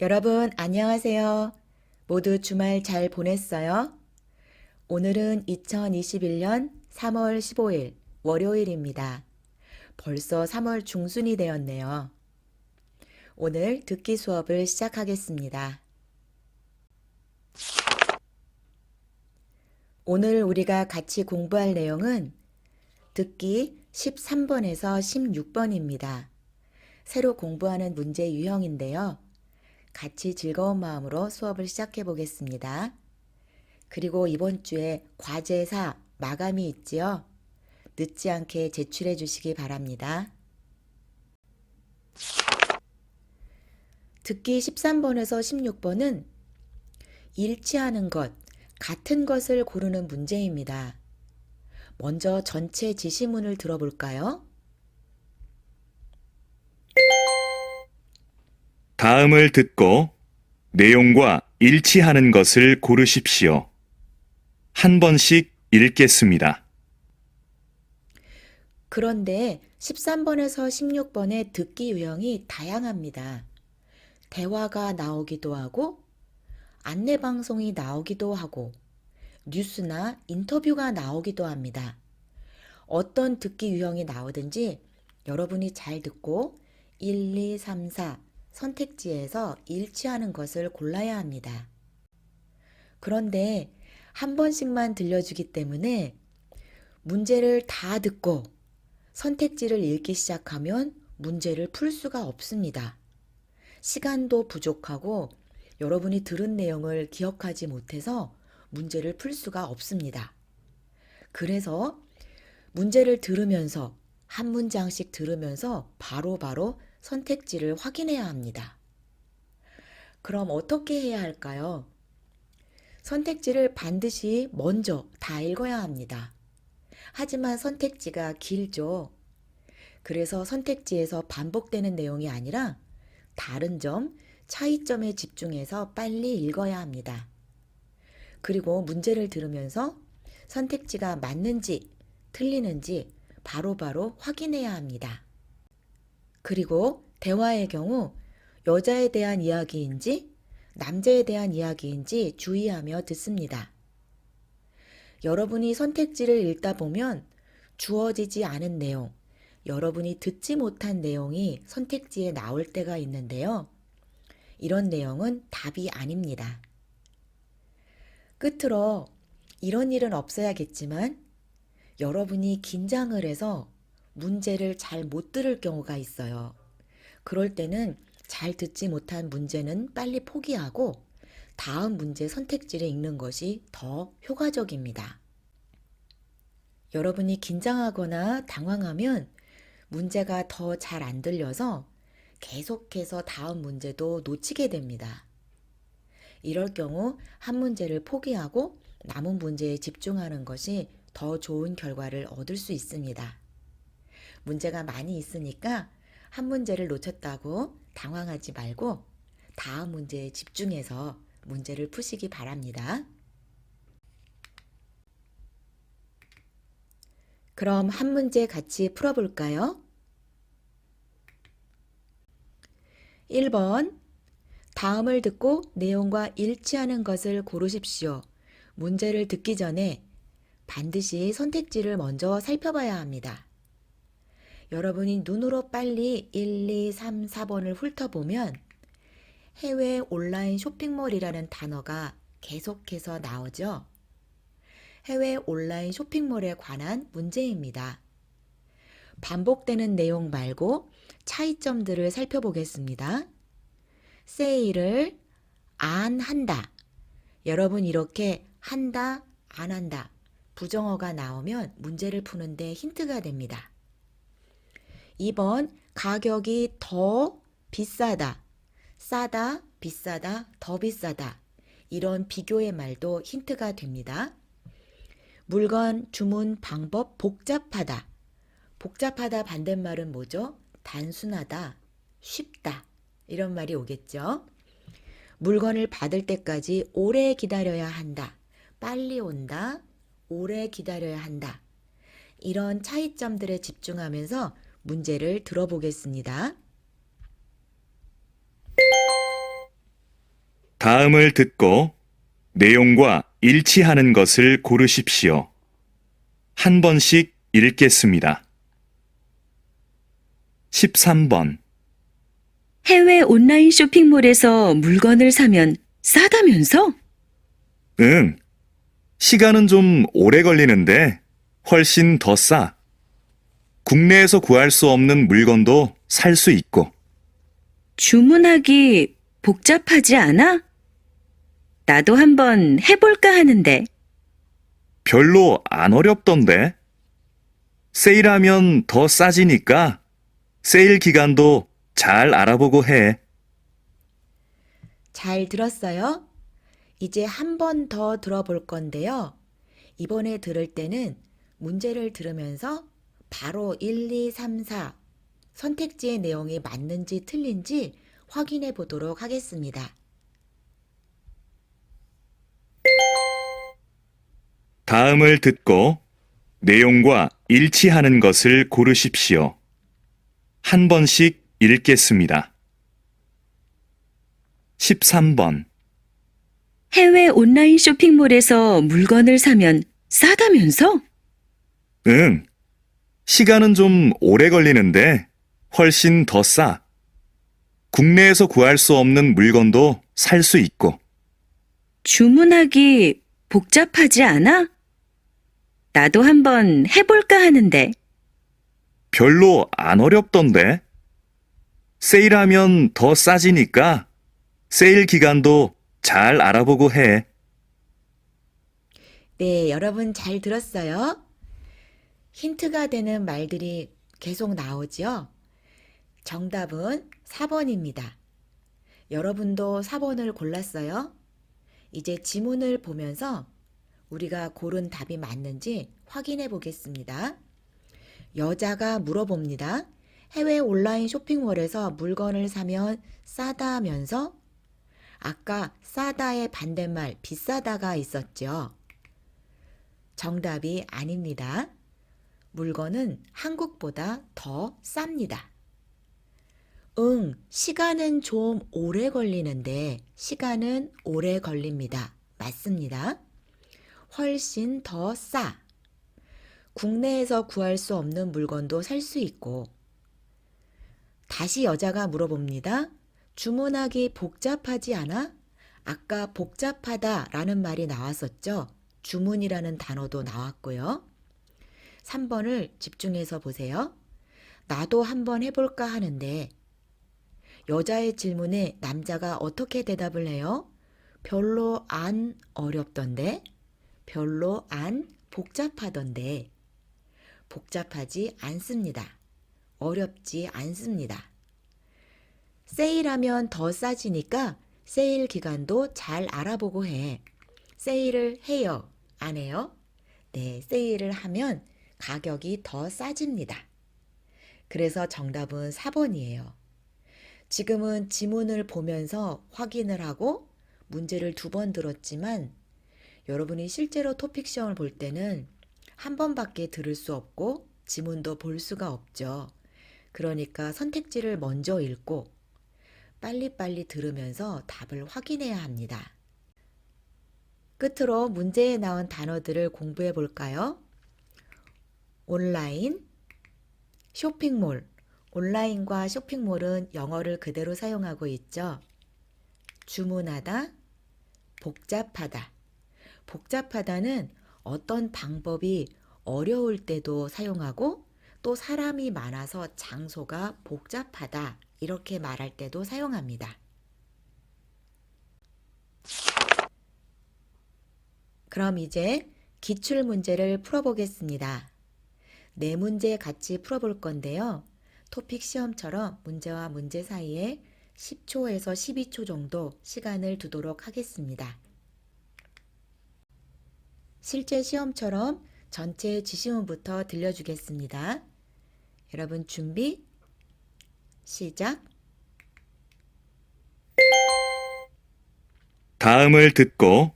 여러분, 안녕하세요. 모두 주말 잘 보냈어요? 오늘은 2021년 3월 15일 월요일입니다. 벌써 3월 중순이 되었네요. 오늘 듣기 수업을 시작하겠습니다. 오늘 우리가 같이 공부할 내용은 듣기 13번에서 16번입니다. 새로 공부하는 문제 유형인데요. 같이 즐거운 마음으로 수업을 시작해 보겠습니다. 그리고 이번 주에 과제사 마감이 있지요. 늦지 않게 제출해 주시기 바랍니다. 듣기 13번에서 16번은 일치하는 것, 같은 것을 고르는 문제입니다. 먼저 전체 지시문을 들어볼까요? 다음을 듣고 내용과 일치하는 것을 고르십시오. 한 번씩 읽겠습니다. 그런데 13번에서 16번의 듣기 유형이 다양합니다. 대화가 나오기도 하고, 안내방송이 나오기도 하고, 뉴스나 인터뷰가 나오기도 합니다. 어떤 듣기 유형이 나오든지 여러분이 잘 듣고 1, 2, 3, 4 선택지에서 일치하는 것을 골라야 합니다. 그런데 한 번씩만 들려주기 때문에 문제를 다 듣고 선택지를 읽기 시작하면 문제를 풀 수가 없습니다. 시간도 부족하고 여러분이 들은 내용을 기억하지 못해서 문제를 풀 수가 없습니다. 그래서 문제를 들으면서 한 문장씩 들으면서 바로바로 선택지를 확인해야 합니다. 그럼 어떻게 해야 할까요? 선택지를 반드시 먼저 다 읽어야 합니다. 하지만 선택지가 길죠. 그래서 선택지에서 반복되는 내용이 아니라 다른 점, 차이점에 집중해서 빨리 읽어야 합니다. 그리고 문제를 들으면서 선택지가 맞는지 틀리는지 바로바로 확인해야 합니다. 그리고 대화의 경우 여자에 대한 이야기인지 남자에 대한 이야기인지 주의하며 듣습니다. 여러분이 선택지를 읽다 보면 주어지지 않은 내용, 여러분이 듣지 못한 내용이 선택지에 나올 때가 있는데요. 이런 내용은 답이 아닙니다. 끝으로 이런 일은 없어야겠지만 여러분이 긴장을 해서 문제를 잘 못 들을 경우가 있어요. 그럴 때는 잘 듣지 못한 문제는 빨리 포기하고 다음 문제 선택지를 읽는 것이 더 효과적입니다. 여러분이 긴장하거나 당황하면 문제가 더 잘 안 들려서 계속해서 다음 문제도 놓치게 됩니다. 이럴 경우 한 문제를 포기하고 남은 문제에 집중하는 것이 더 좋은 결과를 얻을 수 있습니다. 문제가 많이 있으니까 한 문제를 놓쳤다고 당황하지 말고 다음 문제에 집중해서 문제를 푸시기 바랍니다. 그럼 한 문제 같이 풀어볼까요? 1번. 다음을 듣고 내용과 일치하는 것을 고르십시오. 문제를 듣기 전에 반드시 선택지를 먼저 살펴봐야 합니다. 여러분이 눈으로 빨리 1, 2, 3, 4번을 훑어보면 해외 온라인 쇼핑몰이라는 단어가 계속해서 나오죠. 해외 온라인 쇼핑몰에 관한 문제입니다. 반복되는 내용 말고 차이점들을 살펴보겠습니다. 세일을 안 한다. 여러분 이렇게 한다, 안 한다. 부정어가 나오면 문제를 푸는데 힌트가 됩니다. 2번 가격이 더 비싸다. 싸다, 비싸다, 더 비싸다. 이런 비교의 말도 힌트가 됩니다. 물건 주문 방법 복잡하다. 복잡하다 반대말은 뭐죠? 단순하다, 쉽다. 이런 말이 오겠죠. 물건을 받을 때까지 오래 기다려야 한다. 빨리 온다, 오래 기다려야 한다. 이런 차이점들에 집중하면서 문제를 들어보겠습니다. 다음을 듣고 내용과 일치하는 것을 고르십시오. 한 번씩 읽겠습니다. 13번. 해외 온라인 쇼핑몰에서 물건을 사면 싸다면서? 응. 시간은 좀 오래 걸리는데 훨씬 더 싸. 국내에서 구할 수 없는 물건도 살 수 있고. 주문하기 복잡하지 않아? 나도 한번 해볼까 하는데. 별로 안 어렵던데. 세일하면 더 싸지니까 세일 기간도 잘 알아보고 해. 잘 들었어요? 이제 한 번 더 들어볼 건데요. 이번에 들을 때는 문제를 들으면서 바로 1, 2, 3, 4 선택지의 내용이 맞는지 틀린지 확인해 보도록 하겠습니다. 다음을 듣고 내용과 일치하는 것을 고르십시오. 한 번씩 읽겠습니다. 13번. 해외 온라인 쇼핑몰에서 물건을 사면 싸다면서? 응. 시간은 좀 오래 걸리는데 훨씬 더 싸. 국내에서 구할 수 없는 물건도 살 수 있고. 주문하기 복잡하지 않아? 나도 한번 해볼까 하는데. 별로 안 어렵던데. 세일하면 더 싸지니까 세일 기간도 잘 알아보고 해. 네, 여러분 잘 들었어요? 힌트가 되는 말들이 계속 나오죠? 정답은 4번입니다. 여러분도 4번을 골랐어요? 이제 지문을 보면서 우리가 고른 답이 맞는지 확인해 보겠습니다. 여자가 물어봅니다. 해외 온라인 쇼핑몰에서 물건을 사면 싸다면서? 아까 싸다의 반대말 비싸다가 있었죠. 정답이 아닙니다. 물건은 한국보다 더 쌉니다. 시간은 좀 오래 걸리는데 시간은 오래 걸립니다. 맞습니다. 훨씬 더 싸. 국내에서 구할 수 없는 물건도 살 수 있고. 다시 여자가 물어봅니다. 주문하기 복잡하지 않아? 아까 복잡하다 라는 말이 나왔었죠. 주문이라는 단어도 나왔고요. 3번을 집중해서 보세요. 나도 한번 해볼까 하는데 여자의 질문에 남자가 어떻게 대답을 해요? 별로 안 어렵던데? 별로 안 복잡하던데? 복잡하지 않습니다. 어렵지 않습니다. 세일하면 더 싸지니까 세일 기간도 잘 알아보고 해. 세일을 해요? 안 해요? 네, 세일을 하면 가격이 더 싸집니다. 그래서 정답은 4번이에요. 지금은 지문을 보면서 확인을 하고 문제를 2번 들었지만 여러분이 실제로 토픽 시험을 볼 때는 한 번밖에 들을 수 없고 지문도 볼 수가 없죠. 그러니까 선택지를 먼저 읽고 빨리빨리 들으면서 답을 확인해야 합니다. 끝으로 문제에 나온 단어들을 공부해 볼까요? 온라인, 쇼핑몰. 온라인과 쇼핑몰은 영어를 그대로 사용하고 있죠. 주문하다, 복잡하다. 복잡하다는 어떤 방법이 어려울 때도 사용하고 또 사람이 많아서 장소가 복잡하다 이렇게 말할 때도 사용합니다. 그럼 이제 기출문제를 풀어보겠습니다. 4문제 같이 풀어볼 건데요. 토픽 시험처럼 문제와 문제 사이에 10초에서 12초 정도 시간을 두도록 하겠습니다. 실제 시험처럼 전체 지시문부터 들려주겠습니다. 여러분 준비, 시작. 다음을 듣고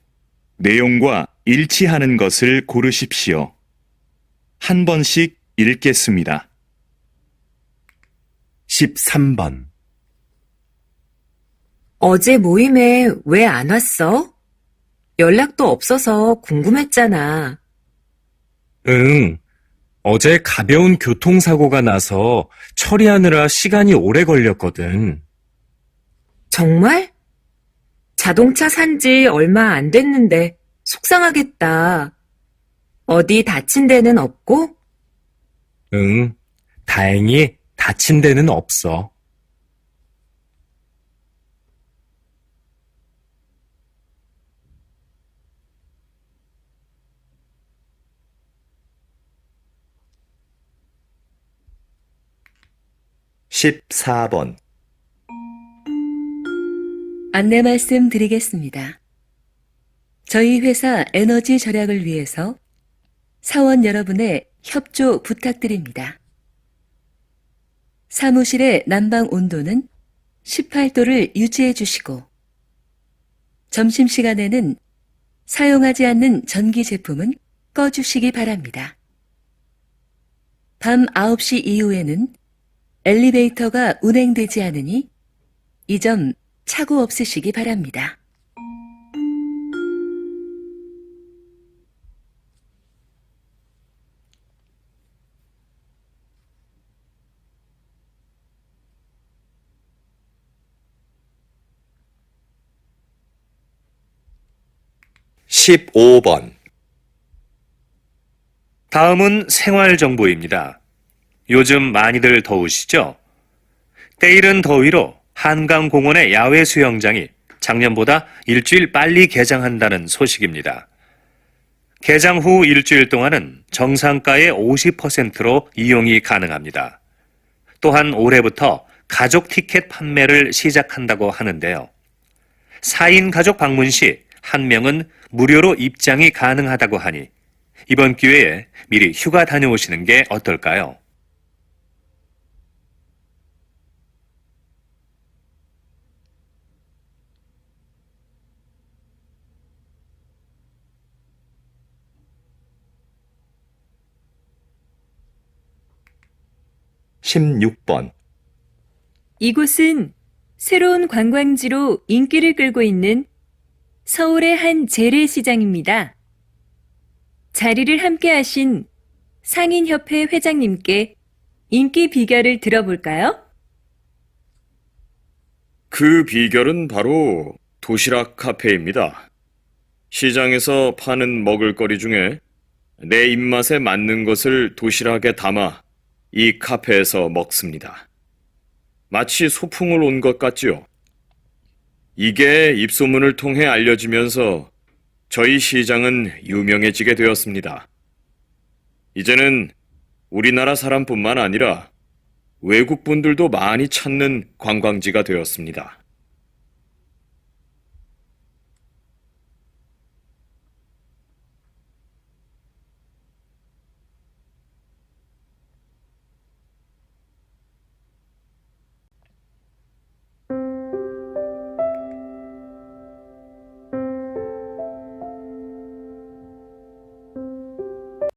내용과 일치하는 것을 고르십시오. 한 번씩 읽겠습니다. 13번 어제 모임에 왜 안 왔어? 연락도 없어서 궁금했잖아. 응. 어제 가벼운 교통사고가 나서 처리하느라 시간이 오래 걸렸거든. 정말? 자동차 산지 얼마 안 됐는데 속상하겠다. 어디 다친 데는 없고? 응. 다행히 다친 데는 없어. 십사 번 안내 말씀 드리겠습니다. 저희 회사 에너지 절약을 위해서 사원 여러분의 협조 부탁드립니다. 사무실의 난방 온도는 18도를 유지해 주시고, 점심시간에는 사용하지 않는 전기 제품은 꺼주시기 바랍니다. 밤 9시 이후에는 엘리베이터가 운행되지 않으니 이 점 착오 없으시기 바랍니다. 십오 번 다음은 생활정보입니다. 요즘 많이들 더우시죠? 때이른 더위로 한강공원의 야외 수영장이 작년보다 일주일 빨리 개장한다는 소식입니다. 개장 후 일주일 동안은 정상가의 50%로 이용이 가능합니다. 또한 올해부터 가족 티켓 판매를 시작한다고 하는데요. 4인 가족 방문 시 한 명은 무료로 입장이 가능하다고 하니 이번 기회에 미리 휴가 다녀오시는 게 어떨까요? 십육 번 이곳은 새로운 관광지로 인기를 끌고 있는 서울의 한 재래시장입니다. 자리를 함께 하신 상인협회 회장님께 인기 비결을 들어볼까요? 그 비결은 바로 도시락 카페입니다. 시장에서 파는 먹을거리 중에 내 입맛에 맞는 것을 도시락에 담아 이 카페에서 먹습니다. 마치 소풍을 온 것 같지요. 이게 입소문을 통해 알려지면서 저희 시장은 유명해지게 되었습니다. 이제는 우리나라 사람뿐만 아니라 외국 분들도 많이 찾는 관광지가 되었습니다.